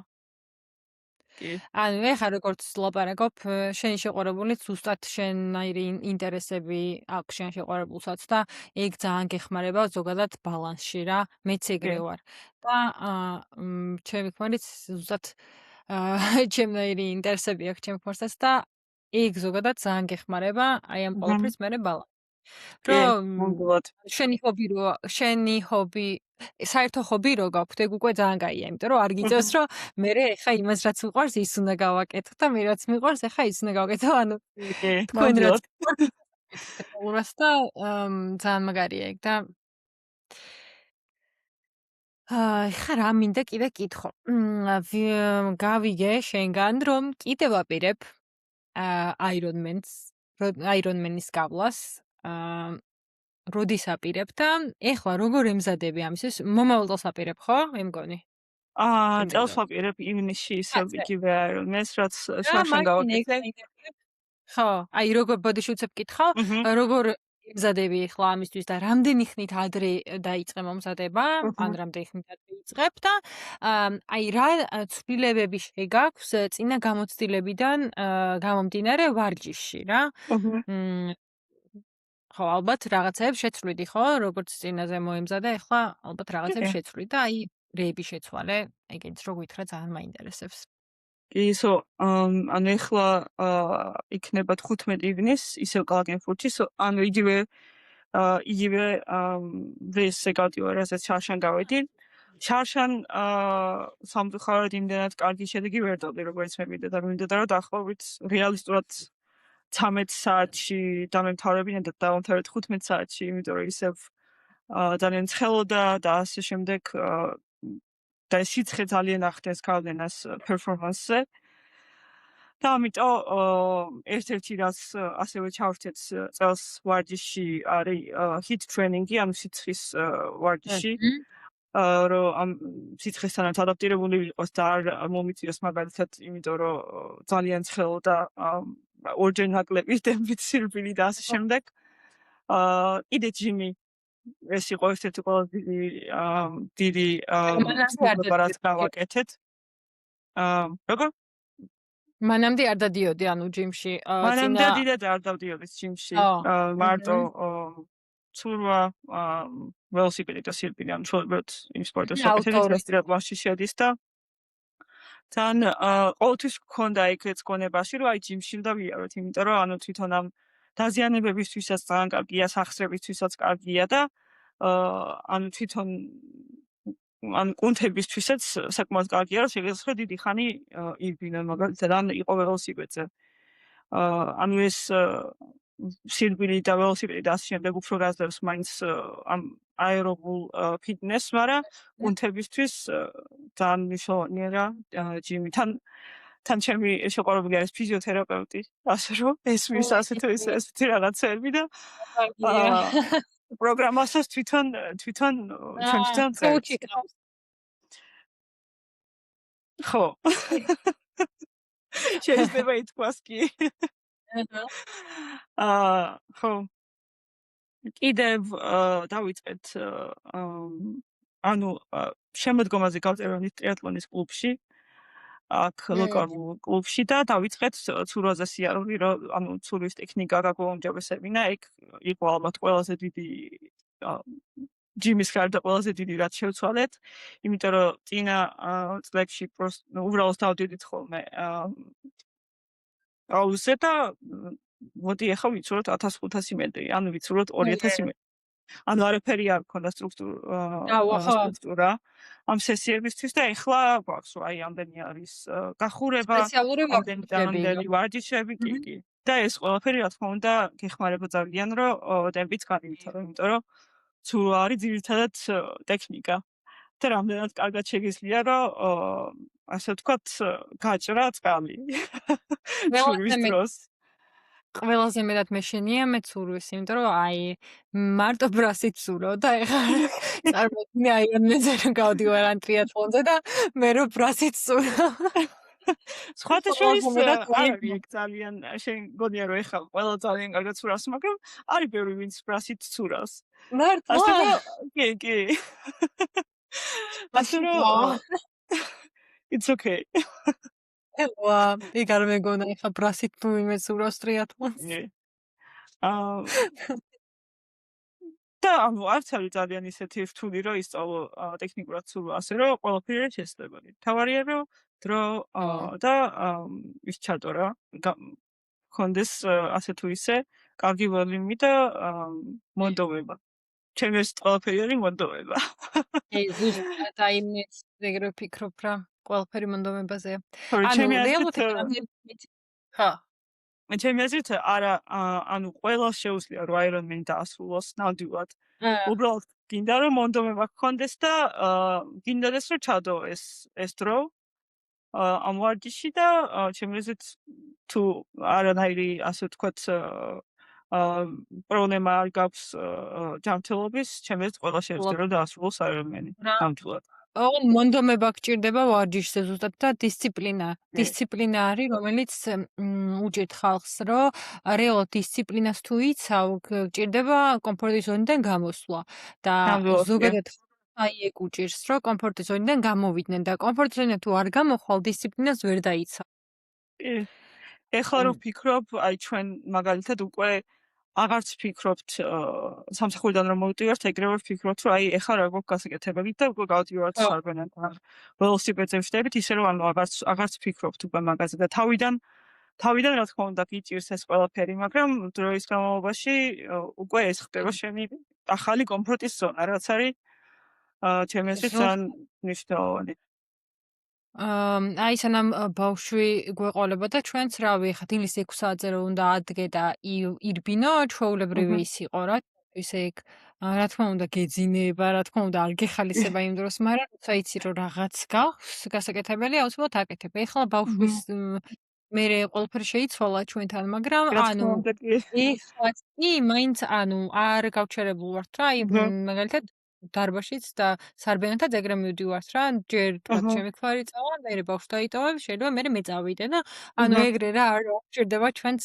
ანუ ეხლა როგორც ლაპარაკობ, შენი შეყვარებული ზუსტად შენაირი ინტერესები აქვს შენ შეყვარებულსაც და ეგ ძალიან გეხმარება ზოგადად ბალანსში რა, მეც ეგრე ვარ. და ჩემი ქმარიც ზუსტად ჩემნაირი ინტერესები აქვს ჩემ ქმარსაც და ეგ ზოგადად ძალიან გეხმარება, აი ამ ყველაფრის მერე ბალანსი. შენი ჰობი საერთო ჰობი რო გაქვთ, ეგ უკვე ძალიან კაია, იმიტომ რომ არ გიწევს რომ მე ეხა იმას რაც მიყვარს ის უნდა გავაკეთო და მე რაც მიყვარს ეხა ის უნდა გავაკეთო, ანუ თქვენ რაც გულას და ძალიან მაგარია ეგ და ეხა რა მინდა კიდე კითხო. გავიგე შენგან რომ კიდევ ვაპირებ Ironman-ის გავლას. როდის აპირებ და ეხლა როგორ ემზადები ამისთვის? მომავალ წელს აპირებ, ხო? მე მგონი.
წელს ვაპირებ ივნისში ისევ იგივე Ironman-ს, რაც შარშან გავაკეთე.
ხო, აი როგორ ბოდიში უცებ კითხავ, როგორ ემზადები ეხლა ამისთვის და რამდენი ხნით ადრე დაიწყე მომზადება, ან რამდენი ხნით ადრე იწყებ და აი რა ცვლილებები შეგაქვს წინა გამოცდილებიდან გამომდინარე ვარჯიშში რა. ხო, ალბათ რაღაცებს შეცვლიდი, ხო? როგორც წინაზე მოემზადა, ეხლა ალბათ რაღაცებს შეცვლი და აი რეები შეცვალე, ეგეც რო გითხრა ძალიან მაინტერესებს.
ისო, ანუ ეხლა იქნება 15 ივნისს, ისევ კლაგენფურტში, ანუ იგივე დღეს გავდივარ, რასაც შარშან გავედი. შარშან სამწუხაროდ იმდენად კარგი შედეგი ვერ დავდი, როგორც მე მინდოდა, რომ დაახლოებით რეალისტურად 13 საათში დამემთავრებინა და დავამთავრეთ 15 საათში, იმიტომ რომ ისევ ძალიან ცხელოდა და ასე შემდეგ და სიცხე ძალიან ახდენს გავლენას პერფორმანსზე. და ამიტომ ერთ-ერთი რაც ასევე ჩავრთეთ წელს ვარჯიში არის HIIT ტრენინგი, ანუ სიცხის ვარჯიში. რომ ამ სიცხესთან ადაპტირებული იყოს და არ მომიწიოს მაგალითად, იმიტომ რომ ძალიან ცხელოდა ორჯერ ნაკლები დემბით სირბილი და ასე შემდეგ. კიდე ჯიმი ეს იყო ერთ-ერთი ყველაზე დიდი
მანამდე არ
ცნობება, რაც
დადიოდი.
გავაკეთეთ. როგორ?
მანამდე არ დადიოდი ანუ ჯიმში.
მანამდე
წინა
დიდად არ დავდიოდი ჯიმში. მარტო
მჰმ.
ცურვა, ველოსიპედი და სირბილი, ანუ ჩვეულებრივ იმ სპორტებს ვაკეთებთ,
ავტორი.
რაც ტრიატლონში შედის და თან ყოველთვის გქონდა იქ ეს გონებაში, რომ აი ჯიმში უნდა ვიაროთ, იმიტომ რომ ანუ თვითონ ამ დაზიანებებისთვისაც ძალიან კარგია, სახსრებისთვისაც კარგია და ანუ თვითონ ან კუნთებისთვისაც საკმაოდ კარგია, რომ შეგეძლო დიდი ხანი ირბინონ მაგალითად ან იყო ველოსიპედზე. ანუ ეს სირბილი და ველოსიპედი და ასე შემდეგ უფრო გაძლევს მაინც ამ აერობულ ფიტნესს, მაგრამ კუნთებისთვის ძალიან მნიშვნელოვანია რა ჯიმი. თან ჩემი შეყვარებული არის ფიზიოთერაპევტი, ასე რომ ესმის ასეთი რაღაცები და
კარგია.
პროგრამასაც თვითონ ჩვენ თვითონ
კოუჩი
წერს.
გავს.
ხო. შეიძლება ითქვას კი.
აჰა.
ხო. კიდევ დავიწყეთ ანუ შემოდგომაზე გავწერონით ტრიატლონის კლუბში. აქ ლოკალურ კლუბში და დავიწყეთ ცურვაზე სიარული, რომ ანუ ცურვის ტექნიკა გაგვაუმჯობესებინა. ეგ იყო ალბათ ყველაზე დიდი ჯიმის გარდა ყველაზე დიდი რაც შევცვალეთ, იმიტომ რომ წინა წლებში უბრალოდ დავდიდით ხოლმე აუზე და მოდი ახლა ვიცუროთ 1500 მეტრი, ანუ ვიცუროთ 2000 მეტრი. ანუ არაფერი არ მქონდა სტრუქტურა ამ სესიებისთვის და ეხლა გვაქვს აი ამდენი არის გახურება,
სპეციალური
ამდენი ვარჯიშები კი. და ეს ყველაფერი რა თქმა უნდა გეხმარება ძალიან რომ ტემპიც განივითარო, იმიტომ რომ ცურვა არის ძირითადად ტექნიკა. და რამდენად კარგად შეგიძლია რომ ასე ვთქვათ გაჭრა წყალი. ცურვის დროს.
ყველაზე მეტად მეშინია მე ცურვის, იმიტომ რომ აი მარტო ბრასით ცურავ და ეხლა წარმოიდგინე აირონმენზე რომ გავდივარ ან ტრიატლონზე და მე რომ ბრასით ცურავ.
სხვათა შორის არ არის ძალიან შენ გონია რომ ეხლა ყველა ძალიან კარგად ცურავს, მაგრამ არის ბევრი ვინც ბრასით ცურავს.
მართლა?
ასე რომ კი. ასე რომ it's okay.
ვა, ეგ არ მეგონა ეხლა ბრასით თუ ვინმე ცურავს ტრიატლონს.
და ანუ არც არის ძალიან ისეთი რთული რომ ისწავლო ტექნიკურად ცურვა, ასე რომ ყველაფერი შესაძლებელი. თავარია რომ დრო და ის ჩატო რა. ხონდეს ასე თუ ისე კარგი ვოლუმი და მონდომება. ჩემი ეს ყველაფერი არის მონდომება.
ზუსტად აი მე ეგრე ვფიქრობ რა, ყველაფერი მონდომებაზეა.
ჩემი აზრით არა ანუ ყველას შეუძლია რომ აირონმენი დაასრულოს ნამდვილად. უბრალოდ გინდა რომ მონდომება გქონდეს და გინდადეს რომ ჩადო ეს დრო ამ ვარჯიში და ჩემი აზრით თუ არანაირი ასე ვთქვათ პრობლემა არ გაქვს ჯანმრთელობის, ჩემი აზრით ყველა შეუძლია რომ დაასრულოს აირონმენი ნამდვილად.
მონდომება გჭირდება ვარჯიშზე ზუსტად და დისციპლინა. დისციპლინა არის, რომელიც უჭირთ ხალხს, რომ რეალურად დისციპლინას თუ იცავ, გჭირდება კომფორტის ზონიდან გამოსვლა და ზოგადად აი ეგ უჭირს, რომ კომფორტის ზონიდან გამოვიდნენ და კომფორტის ზონიდან თუ არ გამოხვალ, დისციპლინას ვერ დაიცავ.
ეხლა რომ ვფიქრობ, აი ჩვენ მაგალითად უკვე აღარც ვფიქრობთ სამსახურიდან რომ მოვიტივართ, ეგრევე ვფიქრობთ, რომ აი ეხლა რა გვაქვს გასაკეთებელი და უკვე გავდივართ სარბენად. ველოსიპედზე ვშდებით, ისე რომ ანუ აღარც ვფიქრობთ უკვე მაგაზე და თავიდან რა თქმა უნდა გიჭირს ეს ყველაფერი, მაგრამ დროის განმავლობაში უკვე ეს ხდება შენი ახალი კომფორტის ზონა, რაც არის ჩემი აზრით ძალიან მნიშვნელოვანი.
აი სანამ ბავშვი გვეყოლება და ჩვენც რავი ხა დილის 6 საათზე რომ უნდა ადგე და ირბინო ჩვეულებრივი ის იყო რა ისე ეგ რა თქმა უნდა გეძინება რა თქმა უნდა არ გეხალისება იმ დროს მაგრამ როცა იცი რომ რაღაც გახს გასაკეთებელი აუცილებლად აკეთებ ეხლა ბავშვის მე ყველაფერი შეიცვალა ჩვენთან მაგრამ ანუ ეხლა კი მაინც ანუ არ გავჩერებულ ვართ რა აი მაგალითად დარბაშიც და სარბიანთაც ეგრე მივდივართ რა, ჯერ თქვათ
აჰა,
ჩემი ქმარი წავა, მერე ბავშვს დაიტოვებ, შეიძლება მერე მე წავიდე და ანუ
აჰა,
ეგრე რა არ გვჭირდება ჩვენც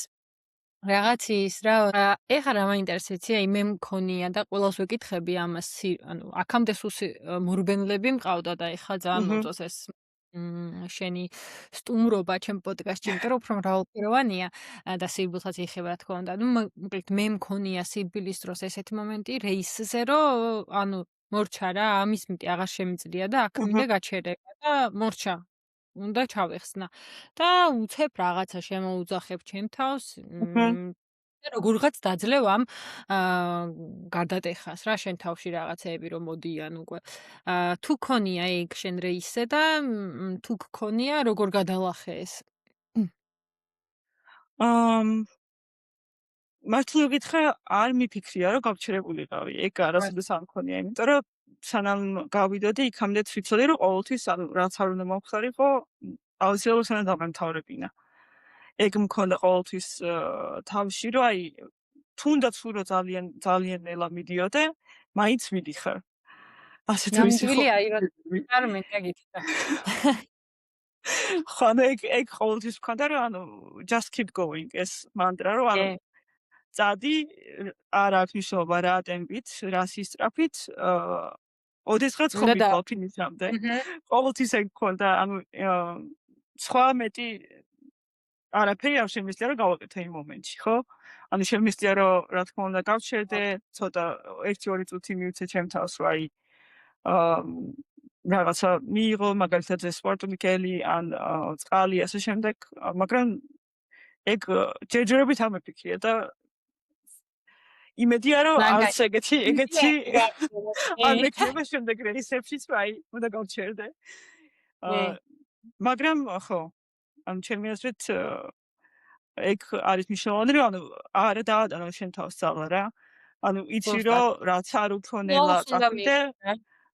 რაღაც ის რა. ეხლა რა მაინტერესებს იცი, აი მე მქონია და ყველას ვეკითხები ამას, ანუ აქამდე სულ მორბენლები მყავდა და ეხლა ძალიან
აჰა,
მომწონს ეს შენი სტუმრობა ჩემ პოდკასტში, იმიტომ რომ უფრო მრავალფეროვანია და სირბილსაც ეხება რა თქმა უნდა. ნუ მოკლედ მე მქონია სირბილის დროს ესეთი მომენტი რეისზე, რომ ანუ მორჩა რა, ამის მიტი აღარ შემიძლია და აქ
აჰა,
მინდა გაჩერება და მორჩა. უნდა ჩავეხსნა. და უცებ რაღაცა შემოუძახებ ჩემ თავს,
აჰა.
და როგორღაც დაძლევ ამ გარდატეხას რა შენ თავში რაღაცეები რომ მოდიან უკვე. თუ ქონია ეგ შენ რეისზე და თუ გქონია როგორ გადალახე ეს?
ამ მართლა გითხრა არ მიფიქრია რომ გავჩერებულიყავი. ეგ არასოდეს არ მქონია, იმიტომ რომ სანამ გავიდოდი იქამდე თვითონი რომ ყოველთვის ანუ რაც არ უნდა მომხდარიყო, აუცილებლად სანამ დამემთავრებინა. ეგ მქონდა ყოველთვის თავში რომ აი თუნდაც თუ რომ ძალიან ძალიან ნელა მიდიოდე, მაინც მიდიხარ. ასე თუ ისე ხო.
ნამდვილი აირონია გითხრა.
ხო, ანუ ეგ ყოველთვის მქონდა რომ ანუ just keep going ეს მანტრა რომ ანუ წადი, არ აქვს მნიშვნელობა რა ტემპით, რა სისწრაფით, ოდესღაც ხომ
უნდა და
მიდვალ ფინიშამდე.
აჰა.
ყოველთვის ეგ მქონდა, ანუ სხვა მეტი არაფერი არ შემიძლია რომ გავაკეთე იმ მომენტში, ხო? ანუ შემიძლია რომ რა თქმა უნდა გავჩერდე, ცოტა 1-2 წუთი მივცე ჩემ თავს, რომ აი აა რაღაცა მიიღო, მაგალითად ეს სპორტული გელი ან წყალი ასე შემდეგ, მაგრამ ეგ ჯერჯერობით არ მიფიქრია და იმედია რომ არც
მაგარი.
ეგეთი არ
კი.
მექნება შემდეგ რეისებშიც, რომ აი უნდა გავჩერდე. აა
კი.
მაგრამ ხო, ანუ ჩემი აზრით ეგ არის მნიშვნელოვანი, რომ ანუ არა დაადანო შენ თავს ძალა რა. ანუ იცი
ზუსტად.
რომ რაც არ უფრო ნელა
მოუს უნდა
წახვიდე,
მიიღო რა.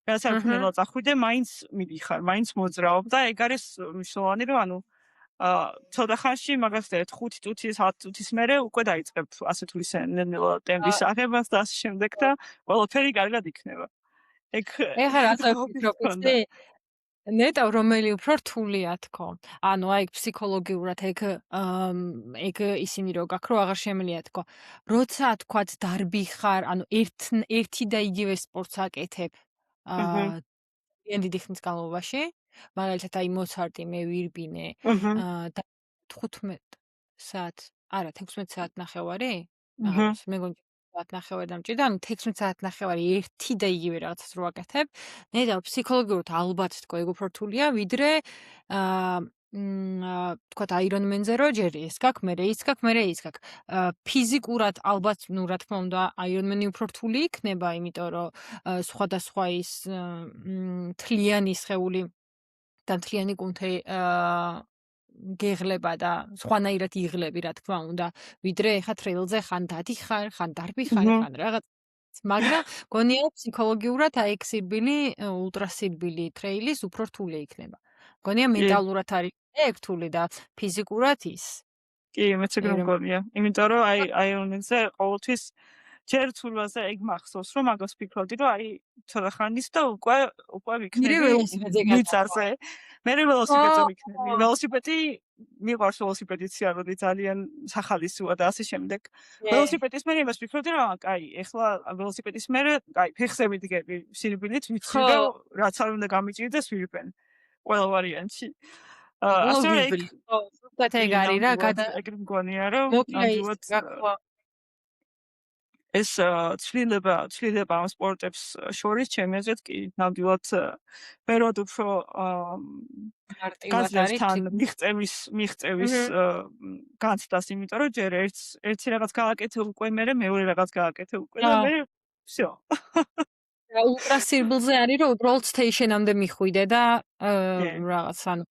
რაც არ უფრო
აჰა.
ნელა წახვიდე, მაინც მიდიხარ, მაინც მოძრაობ და ეგ არის მნიშვნელოვანი, რომ ანუ ცოტა ხანში მაგალითად 5 წუთი, 10 წუთის მერე უკვე დაიწყებ ასე თუ ისე ნელ-ნელა ტემპის აღებას და ასე შემდეგ და ყველაფერი კარგად იქნება. ეგ
ეხლა რაცა
ყოველთვის
ვფიქრობ
მქონდა.
იცი? ნეტავ რომელი უფრო რთულია თქო. ანუ აი ფსიქოლოგიურად ეგ ისინი რო გაქვს რომ აღარ შემიძლია თქო. როცა თქვათ დარბი ხარ, ანუ ერთი და იგივე სპორტს აკეთებ
აჰა,
აა ძალიან დიდი ხნის განმავლობაში, მაგალითად აი მოცარტი მე ვირბინე
აჰა,
და 15 საათ, არა 16 საათ ნახევარი? აღარ
აჰა,
ვიცი, მეგონი საათ ნახევარი დამჭირდა, ანუ 16 საათ ნახევარი ერთი და იგივე რაღაცას რო აკეთებ, ნეტავ ფსიქოლოგიურად ალბათ თქო ეგ უფრო რთულია, ვიდრე აა თქვათ აირონმენზე რო ჯერ ეს გაქვს, მერე ის გაქვს, მერე ის გაქვს. ფიზიკურად ალბათ, ნუ რა თქმა უნდა, აირონმენი უფრო რთული იქნება, იმიტომ რომ სხვადასხვა ის თლიანი სხეული და მთლიანი კუნთი გეღლება და სხვანაირად იღლები, რა თქმა უნდა, ვიდრე ეხა ტრეილზე ხან დადიხარ, ხან დარბიხარ,
აჰა,
ხან რაღაც. მაგრამ გონია ფსიქოლოგიურად აი ეგ სირბილი, ულტრასირბილი ტრეილის უფრო რთული იქნება. გონია
კი.
მენტალურად არის ეგ რთული და ფიზიკურად ის.
კი, მეც ეგრე
რომ
მგონია. იმიტომ რომ აი აირონმენზე ყოველთვის ჯერ თურმაზე ეგ მახსოვს, რომ მაგას ფიქრობდი, რომ აი ცოტა ხანის და უკვე
მერე
ვიქნები
ველოსიპედზე გადავა.
მიწაზე. მერე ველოსიპედზე ვიქნები.
ო!
ველოსიპედი მიყვარს ველოსიპედიც სიარული ძალიან სახალისოა და ასე შემდეგ.
კი.
ველოსიპედის მერე იმას ვფიქრობდი, რომ კაი, ეხლა ველოსიპედის მერე, კაი, ფეხზე ვიდგები სირბილით, ვიცი
ხო,
რომ რაც არ უნდა გამიჭირდეს ვირბენ. ყველა ვარიანტი. ასე რომ ეგ
ლოვიბლი. ხო, ზუსტად
კი,
ეგ არის რა,
ნამდვილად ეგრე მგონია, რომ
მოკლე ის
ნამდვილად
გაქვა.
ეს ცვლილება ამ სპორტებს შორის ჩემი აზრით კი ნამდვილად ბევრად უფრო
მარტივად
გაძლევს
არის
თან
ფიქრი.
მიღწევის
აჰა.
განცდას, იმიტომ რომ ჯერ ერთი რაღაც გააკეთე უკვე, მერე მეორე რაღაც გააკეთე უკვე და
აა,
მე всё.
და ულტრასირბილზე არის რომ უბრალოდ სტეიშენამდე მიხვიდე და
კი.
რაღაც ანუ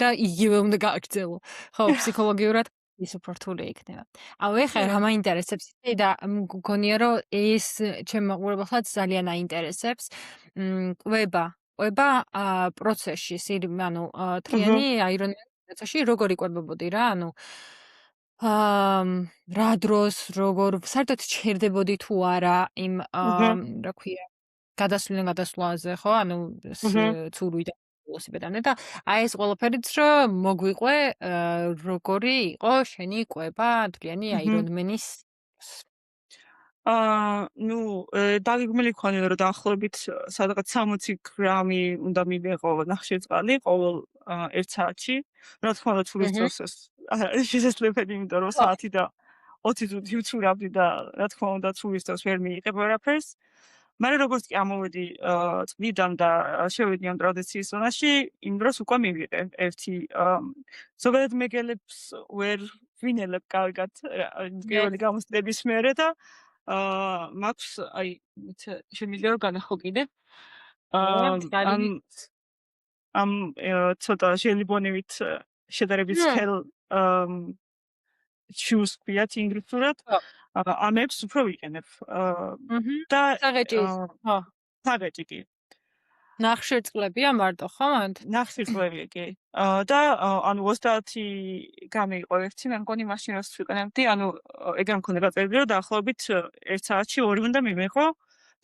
და იგივე უნდა გააგრძელო. ხო, ფსიქოლოგიურად ის უფრო რთული იქნება. აუ ეხლა
კი.
რა მაინტერესებს იცი და მგონია რომ ეს ჩემ მაყურებელსაც ძალიან აინტერესებს. ყვება პროცესში, ანუ
აჰა,
თლიანი აირონმენის პროცესში როგორ იკვებებოდი რა, ანუ რა დროს, როგორ საერთოდ ჩერდებოდი თუ არა იმ
აჰა.
რა ქვია გადასვლიდან გადასვლაზე, ხო? ანუ
აჰა.
ცურვიდან ველოსიპედამდე და აი ეს ყველაფერიც რომ მოგვიყვე, როგორი იყო შენი კვება თვლიანი
აჰა.
აირონმენის
ნუ დაგეგმილი ქონია რომ დაახლოებით სადღაც 60 გრამი უნდა მივიღო ნახშირწყალი ყოველ 1 საათში. რა თქმა უნდა თულის
აჰა.
დროს ეს შესაძლებელი, იმიტომ რომ საათი და 20 წუთი უცურავდი და რა თქმა უნდა თულის დროს ვერ მიიღებ ვერაფერს. მაგრამ როგორც კი ამოვედი წლიდან და შევედი ამ ტრადიციის ზონაში, იმ დროს უკვე მივიღე ერთი ზოგადად მეგელებს ვერ ვინელებ კარგად პირველი გამოცდების მერე და მაქვს აი შემიძლია რომ განახო კიდე ამ ამ ცოტა შეიძლება შედარებით სქელ choose ქვიათ ინგლისურად ამებს უფრო ვიყენებ და
საღეჭი ხო
საღეჭი კი
ნახშირწყლებია მარტო ხო მანდ
ნახშირწყლები კი და ანუ 30 გამი იყო ერთი მე მგონი მაშინ რას ვიყენებდი ანუ ეგ არ მქონდა გაწერილი რომ დაახლოებით 1 საათში 2 უნდა მივიღო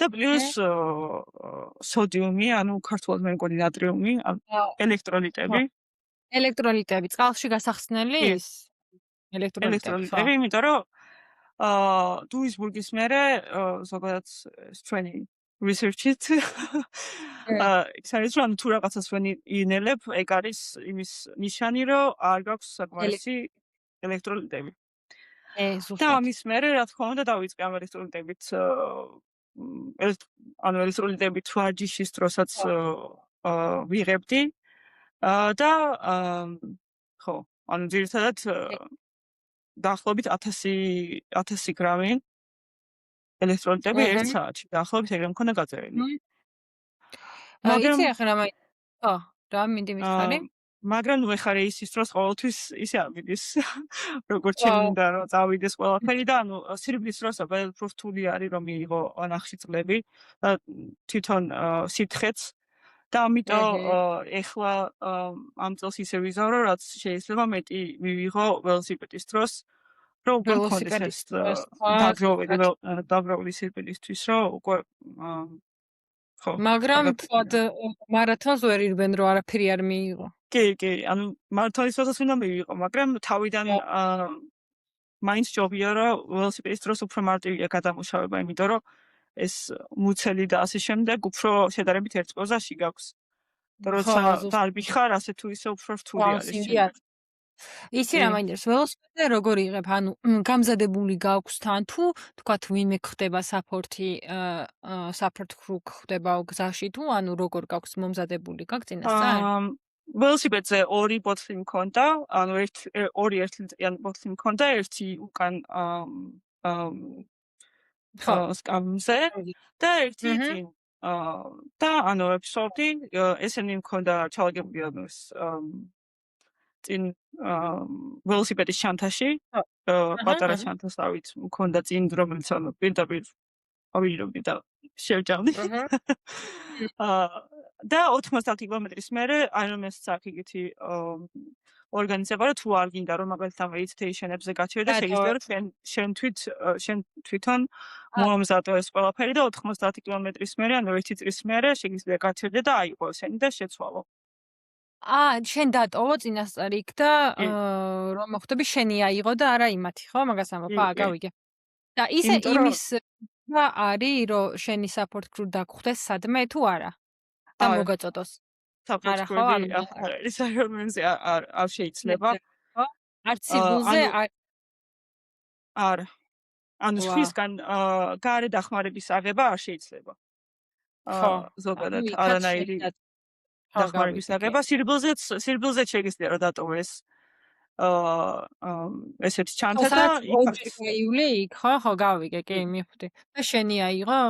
და პლუს სოდიუმი ანუ ქართულად მე მგონი ნატრიუმი ელექტროლიტები
ელექტროლიტები წყალში გასახსნელი ის ელექტროლიტები
იმიტომ რომ დუისბურგის მერე ზოგადად ჩვენი research-ით ის არის რომ თუ რაღაცას ვენ ინელებ ეგ არის იმის ნიშანი რომ არ გაქვს საკმარისი ელექტროლიტები და ამის მერე რა თქმა უნდა დავიწყე ამ ელექტროლიტებით ანუ ელექტროლიტებით ვარჯიშის დროსაც ვიღებდი და ხო ანუ ძირითადად დაახლოებით 1000 გრამი ელექტროლიტები 1 საათში დაახლოებით ეგრე მქონდა გაწერილი.
მაგრამ იცი ახლა ხო, რა მინდი მითხარი?
მაგრამ ნუ ეხა რეისის დროს ყოველთვის ისე არ მიდის. როგორც შემინდა რომ წავიდეს ყველაფერი და ანუ სირბლის დროს უფრო რთული არის რომ მიიღო ნახშირწყლები და თვითონ სითხეც და ამიტომ ეხლა ამ წელს ისე ვიზავრო რაც შეიძლება მეტი მივიღო ველოსიპედის დროს რომ უკვე მქონდეს ეს დაგროვილი სირბილისთვის რომ უკვე ხო
მაგრამ თვად მარათონს ვერ ირბენ რომ არაფერი არ მიიღო
კი ანუ მარათონის დროსაც უნდა მივიღო მაგრამ თავიდან მაინც ჯობია რომ ველოსიპედის დროს უფრო მარტივია გადამუშავება იმიტომ რომ ეს მუცელი და ასე შემდეგ უფრო შედარებით ერთ პოზაში გაქვს და როცა დარბიხარ ასე თუ ისე უფრო რთული არის
იცი რა მაინტერესებს ველოსიპედზე როგორ იღებ ანუ გამზადებული გაქვს თან თუ თქვათ ვინმე ხდება საფორთ კრუკ ხდება გზაში თუ ანუ როგორ გაქვს მომზადებული გაქვს წინასწარ
ველოსიპედზე 2 ბოთლი მქონდა ანუ 2 1 ბოთლი მქონდა ერთი უკან სკამზე და ერთი წინ და ანუ ეპიზოდი ესენი მქონდა ჩალაგებული ამის წინ ველოსიპედის ჩანთაში პატარა ჩანთასავით მქონდა წინ რომელიც ანუ პირდაპირ ავიჯერებდი და შევჭამდი და 90 კილომეტრის მერე აირონმენს აქვს იგივე ორგანიზება რომ თუ არ გინდა რომ მაგალითად meditation-ებზე გაჩერდე შეიძლება რომ შენ თვითონ მოამზადო ეს ყველაფერი და 90 კილომეტრის მერე ანუ 1 წლის მერე შეიძლება გაჩერდე და აიღო ესენი და შეცვალო
შენ დატოვო წინასწარ იქ და რომ მოხდები შენი აიღო და არა იმათი ხო მაგას ამბობ გავიგე და ისე იმის არის რომ შენი support crew დაგხვდეს სადმე თუ არა და მოგაწოდოს
support crew არის აირონმენზე არ შეიძლება
არც სიბულზე
არა ანუ სხვისგან გარე დახმარების აღება არ შეიძლება ზოგადად არანაირი დახმარების აღება სირბილზე შეიძლება რომ დატოვო ეს ესეთი ჩანთა და
იული იქ ხო გავიგე კი მივხვდი და შენი აიღო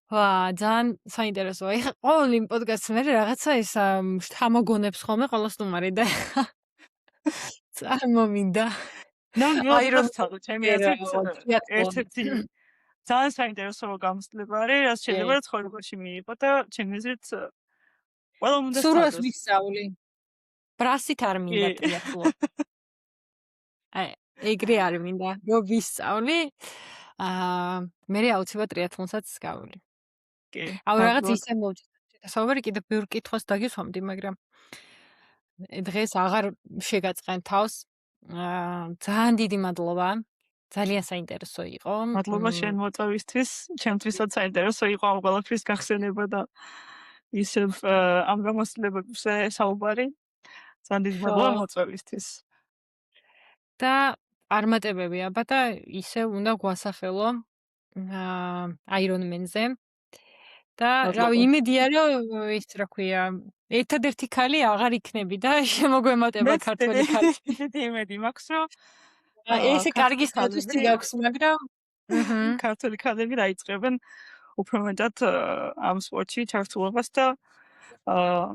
ძალიან საინტერესოა ეხლა ყოველ იმ პოდკასტს მე რაღაცა ის შთამოგონებს ხოლმე ყველა სტუმარი და წარმომინდა
აირონმენს ჩემი აზრით ერთ-ერთი ძალიან საინტერესო გამოსვლება არის რაც შეიძლება ცხოვრებაში მიიღო და ჩემი აზრით ყველა უნდა
სურვას ვისწავლი ბრასით არ მინდა ტრიათლო ეგრე არ მინდა რომ ვისწავლი მე აუცილებლად ტრიათლონსაც გავული.
კი,
რაღაც
მადლობთ.
ისე მოვჭირდა საუბარი კიდევ ბევრ კითხვას დაგისვამდი, მაგრამ დღეს აღარ შეგაწყენ თავს. ძალიან დიდი მადლობა. ძალიან საინტერესო იყო.
მადლობა შენ მოწვევისთვის. ჩემთვისაც საინტერესო იყო ამ ყველაფრის გახსენება და ისევ ამ გამოცდილებებზე საუბარი. ძალიან დიდი
ხო,
მადლობა მოწვევისთვის.
და წარმატებები აბა და ისე უნდა გვასახელო Ironman-ზე. და რავი,
მადლობა.
იმედია რომ ის რა ქვია, ერთადერთი ქალი აღარ იქნები და შემოგვემატება
მეც
ქართველი ქალი.
დიდი იმედი მაქვს, რომ
ესე კარგი
ქართული
სტატუსი
ქალები
გაქვს, მაგრამ
ქართული ქალები დაიწყებენ უფრო მეტად ამ სპორტში ჩართულობას და აა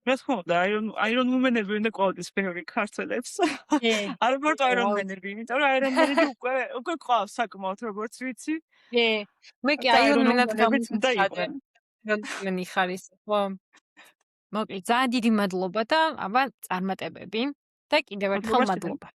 რა თქმა უნდა, Iron Women-ები უნდა ყავდეს ბევრი ქართველებს.
კი,
არა მარტო Iron
აუ,
Man-ები, იმიტომ რომ Iron Man-ები უკვე ყავს საკმაოდ როგორც ვიცი
კი, მე კი
და Iron
Ironman-ად
Woman-ებიც უნდა
გამოვიცადე.
იყვნენ.
Ironman-ი ხარის, ხო. მოკლედ, ძალიან დიდი მადლობა და აბა წარმატებები და კიდევ ერთხელ
მადლობა შენ.
მადლობა.